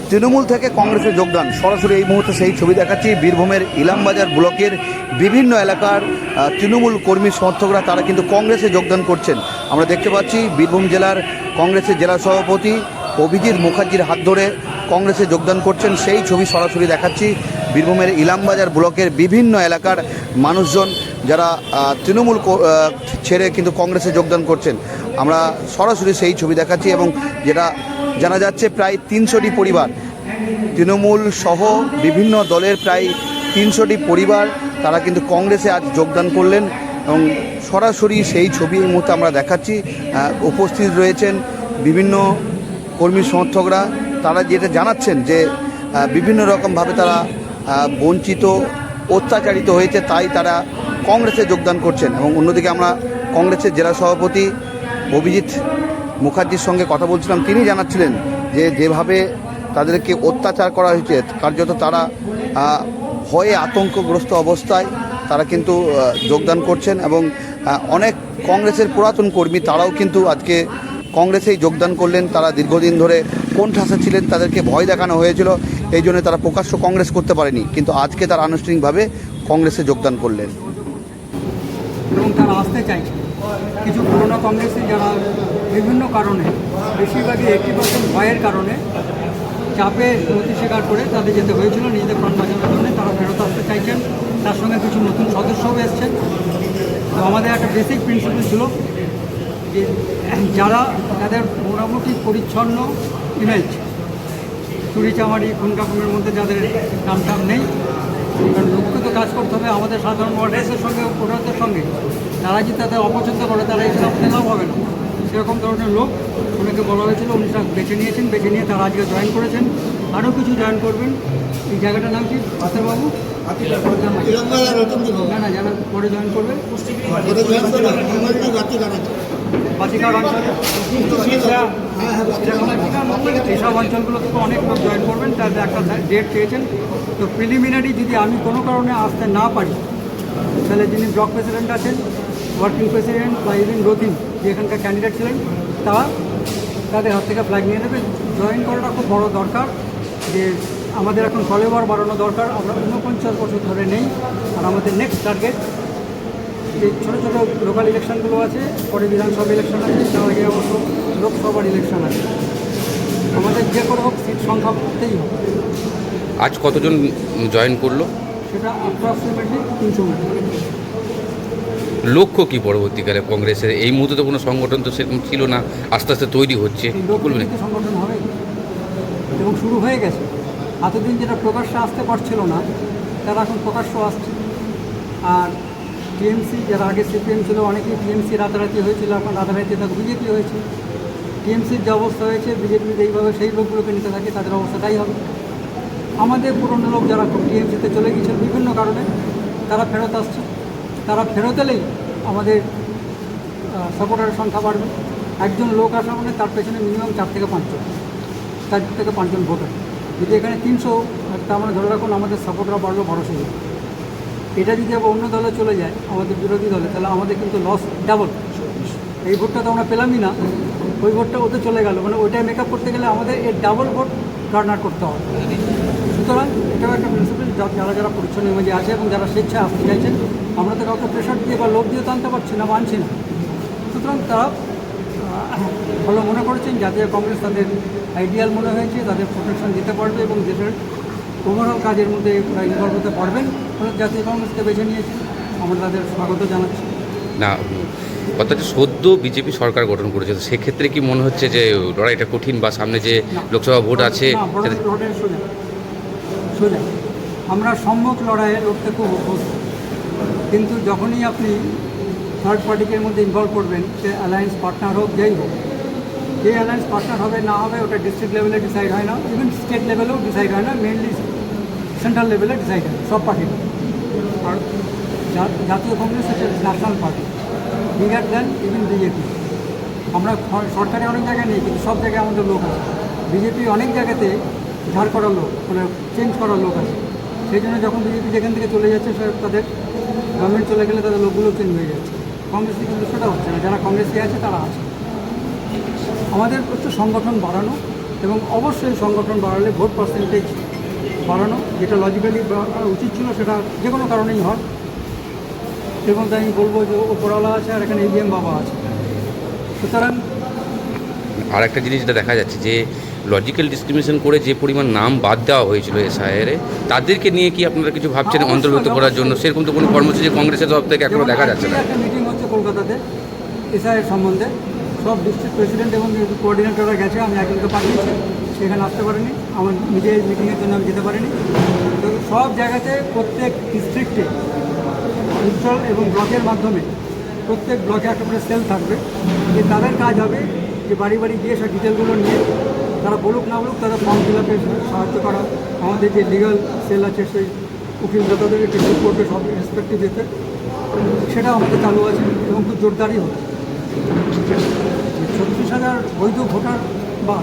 তৃণমূল থেকে কংগ্রেসে যোগদান সরাসরি এই মুহূর্তে সেই ছবি দেখাচ্ছি। বীরভূমের ইলামবাজার ব্লকের বিভিন্ন এলাকার তৃণমূল কর্মী সমর্থকরা তারা কিন্তু কংগ্রেসে যোগদান করছেন। আমরা দেখতে পাচ্ছি বীরভূম জেলার কংগ্রেসের জেলা সভাপতি অভিজিৎ মুখার্জির হাত ধরে কংগ্রেসে যোগদান করছেন, সেই ছবি সরাসরি দেখাচ্ছি। বীরভূমের ইলামবাজার ব্লকের বিভিন্ন এলাকার মানুষজন যারা তৃণমূল ছেড়ে কিন্তু কংগ্রেসে যোগদান করছেন, আমরা সরাসরি সেই ছবি দেখাচ্ছি। এবং যেটা জানা যাচ্ছে প্রায় 300টি পরিবার, তৃণমূল সহ বিভিন্ন দলের প্রায় 300টি পরিবার তারা কিন্তু কংগ্রেসে আজ যোগদান করলেন এবং সরাসরি সেই ছবি এই মুহূর্তে আমরা দেখাচ্ছি। উপস্থিত রয়েছেন বিভিন্ন কর্মী সমর্থকরা, তারা যেটা জানাচ্ছেন যে বিভিন্ন রকমভাবে তারা বঞ্চিত অত্যাচারিত হয়েছে, তাই তারা কংগ্রেসে যোগদান করছেন। এবং অন্যদিকে আমরা কংগ্রেসের জেলা সভাপতি অভিজিৎ মুখার্জির সঙ্গে কথা বলছিলাম, তিনি জানাচ্ছিলেন যে যেভাবে তাদেরকে অত্যাচার করা হয়েছে, কার্যত তারা ভয়ে আতঙ্কগ্রস্ত অবস্থায় তারা কিন্তু যোগদান করছেন। এবং অনেক কংগ্রেসের পুরাতন কর্মী তারাও কিন্তু আজকে কংগ্রেসেই যোগদান করলেন। তারা দীর্ঘদিন ধরে কোণঠাসা ছিলেন, তাদেরকে ভয় দেখানো হয়েছিল, এই জন্য তারা প্রকাশ্য কংগ্রেস করতে পারেনি, কিন্তু আজকে তারা আনুষ্ঠানিকভাবে কংগ্রেসে যোগদান করলেন এবং তারা আসতে চাইছে। কিছু পুরনো কংগ্রেসে যারা বিভিন্ন কারণে, বেশিরভাগই 80% ভয়ের কারণে চাপে নথি স্বীকার করে তাদের যেতে হয়েছিল নিজেদের প্রাণ বাঁচানোর জন্য, তারা ফেরত আসতে চাইছেন। তার সঙ্গে কিছু নতুন সদস্যও এসছেন। তো আমাদের একটা বেসিক প্রিন্সিপাল ছিল যে যারা তাদের মোটামুটি পরিচ্ছন্ন ইমেজ, চুরি চামারি খুন কাপুরের মধ্যে যাদের নাম নেই, কারণ লোককে তো কাজ করতে হবে আমাদের সাধারণ ভোটারদের সঙ্গে, ভোটারদের সঙ্গে। তারা যদি তাদের অপছন্দ করে তারা এখানে আপনার লাভ হবে না, সেরকম ধরনের লোক ওনাকে বলা হয়েছিল। উনি বেছে নিয়েছেন, বেছে নিয়ে তারা আজকে জয়েন করেছেন, আরও কিছু জয়েন করবেন। এই জায়গাটার নাম কি বাবু? না না, যারা পরে জয়েন করবে বাচিকার অঞ্চলে, এইসব অঞ্চলগুলো থেকে অনেক লোক জয়েন করবেন। তাদের একটা ডেট চেয়েছেন। তো প্রিলিমিনারি যদি আমি কোনো কারণে আসতে না পারি, তাহলে যিনি ব্লক প্রেসিডেন্ট আছেন, ওয়ার্কিং প্রেসিডেন্ট বা ইভিন রতিন যে এখানকার ক্যান্ডিডেট ছিলেন, তারা তাদের হাত থেকে ফ্ল্যাগ নিয়ে নেবে। জয়েন করাটা খুব বড় দরকার, যে আমাদের এখন ফলোয়ার বাড়ানো দরকার। আমরা 49 বছর ধরে নেই, আর আমাদের নেক্সট টার্গেট যে ছোটো ছোটো লোকাল ইলেকশনগুলো আছে, পরে বিধানসভা ইলেকশন আছে, তার আগে অবশ্য লোকসভার ইলেকশন আছে। আমাদের যে কোনো হোক সিট সংখ্যা করতেই হবে। আজ কতজন জয়েন করলো? সেটা অ্যাপ্রক্সিমেটলি 300 মিটার। লক্ষ্য কি পরবর্তীকালে কংগ্রেসের? এই মুহূর্তে তো কোনো সংগঠন তো সেরকম ছিল না, আস্তে আস্তে তৈরি হচ্ছে, সংগঠন হবে এবং শুরু হয়ে গেছে। এতদিন যেটা প্রকাশ্যে আসতে পারছিল না, তারা এখন প্রকাশ্য আসছে। আর টিএমসি যারা আগে সিপিএম ছিল, অনেকেই টিএমসি রাতারাতি হয়েছিল, এখন রাতারাতি তাকে বিজেপি হয়েছে। টিএমসির যে অবস্থা হয়েছে, বিজেপি যেইভাবে সেই লোকগুলোকে নিতে থাকে, তাদের অবস্থাটাই হবে। আমাদের পুরনো লোক যারা টিএমসিতে চলে গিয়েছিল বিভিন্ন কারণে, তারা ফেরত আসছে। তারা ফেরত এলেই আমাদের সাপোর্টারের সংখ্যা বাড়বে। একজন লোক আসা মানে তার পেছনে মিনিমাম 4 থেকে 5 জন ভোটার। যদি এখানে 300, তার মানে ধরে রাখুন আমাদের সাপোর্টাররা বাড়লো 1200 জন। এটা যদি আবার অন্য দলে চলে যায়, আমাদের বিরোধী দলে, তাহলে আমাদের কিন্তু লস ডাবল। এই ভোটটা তো আমরা পেলামই না, ওই ভোটটা ওতে চলে গেল, মানে ওইটা মেকআপ করতে গেলে আমাদের এর ডাবল ভোট গার্নার করতে হবে। সুতরাং এটাও একটা প্রিন্সিপাল, যারা যারা পরিচ্ছন্ন ইমেজে আছে এবং যারা স্বেচ্ছায় আসতে চাইছেন, আমরা তো কাউকে প্রেশার দিয়ে বা লোভ দিয়ে তো আনতে পারছি না, মানছি না। সুতরাং তারা ভালো মনে করেছেন, জাতীয় কংগ্রেস তাদের আইডিয়াল মনে হয়েছে, তাদের প্রোটেকশন দিতে পারবে এবং দেশের ওভারঅল কাজের মধ্যে ইনভলভ হতে পারবেন। জাতীয় কংগ্রেসকে বেছে নিয়েছে, আমরা তাদের স্বাগত জানাচ্ছি। না, অর্থাৎ সদ্য বিজেপি সরকার গঠন করেছে, সেক্ষেত্রে কি মনে হচ্ছে যে লড়াইটা কঠিন, বা সামনে যে লোকসভা ভোট আছে? সোজা আমরা সম্মুখ লড়াইয়ে লড়তে খুব অভ্যস্ত, কিন্তু যখনই আপনি থার্ড পার্টিকের মধ্যে ইনভলভ করবেন, সে অ্যালায়েন্স পার্টনার হোক, যেই হোক, যে অ্যালায়েন্স পার্টনার হবে না হবে ওটা ডিস্ট্রিক্ট লেভেলে ডিসাইড হয় না, ইভেন স্টেট লেভেলেও ডিসাইড হয় না, মেনলি সেন্ট্রাল লেভেলে ডিসাইড হয় সব পার্টি। আর জাতীয় কংগ্রেস হচ্ছে ন্যাশনাল পার্টি, বিগার দেন ইভেন বিজেপি। আমরা সরকারে অনেক জায়গায় নেই, কিন্তু সব জায়গায় আমাদের লোক আছে। বিজেপি অনেক জায়গাতে ঝাড় করার লোক, মানে চেঞ্জ করার লোক আছে। সেই জন্য যখন বিজেপি যেখান থেকে চলে যাচ্ছে, তাদের গভর্নমেন্ট চলে গেলে তাদের লোকগুলো চেঞ্জ হয়ে যাচ্ছে। কংগ্রেসে কিন্তু সেটা হচ্ছে না, যারা কংগ্রেসে আছে তারা আছে। আমাদের হচ্ছে সংগঠন বাড়ানো, এবং অবশ্যই সংগঠন বাড়ালে ভোট পার্সেন্টেজ বাড়ানো, যেটা লজিক্যালি উচিত ছিল, সেটা যে কোনো কারণেই হয়। এবং তাই আমি বলবো যে ওপরওয়ালা আছে আর এখানে ইভিএম বাবা আছে, সুতরাং আর একটা জিনিস যেটা দেখা যাচ্ছে যে লজিক্যাল ডিসক্রিমিনেশন করে যে পরিমাণ নাম বাদ দেওয়া হয়েছিল এসআইআরে, তাদেরকে নিয়ে কি আপনারা কিছু ভাবছেন অবশ্যই, অন্তর্ভুক্ত করার জন্য? সেরকম তো কোনো কর্মসূচি কংগ্রেসের তরফ থেকে এখনো যেমন দেখা যাচ্ছে আজকেই না। একটা মিটিং হচ্ছে কলকাতাতে এসআইয়ের সম্বন্ধে, সব ডিস্ট্রিক্ট প্রেসিডেন্ট এবং কোঅর্ডিনেটররা গেছে, আমি একজনকে পাঠিয়েছি, সেখানে আসতে পারিনি, আমার নিজের মিটিংয়ের জন্য আমি যেতে পারিনি। তো সব জায়গাতে প্রত্যেক ডিস্ট্রিক্টে অঞ্চল এবং ব্লকের মাধ্যমে প্রত্যেক ব্লকে একটা করে সেল থাকবে, যে তাদের কাজ হবে যে বাড়ি বাড়ি গিয়ে সব ডিটেলগুলো নিয়ে তারা বলুক না বলুক, তারা ফর্ম ফিল আপে সাহায্য করা। আমাদের যে লিগাল সেল আছে সেই উকিল দাদাদেরকে রিপোর্ট করবে সব রেসপেক্টিভ যেতে, সেটা আমাদের চালু আছে এবং খুব জোরদারই হচ্ছে। 36,000 বৈধ ভোটার বা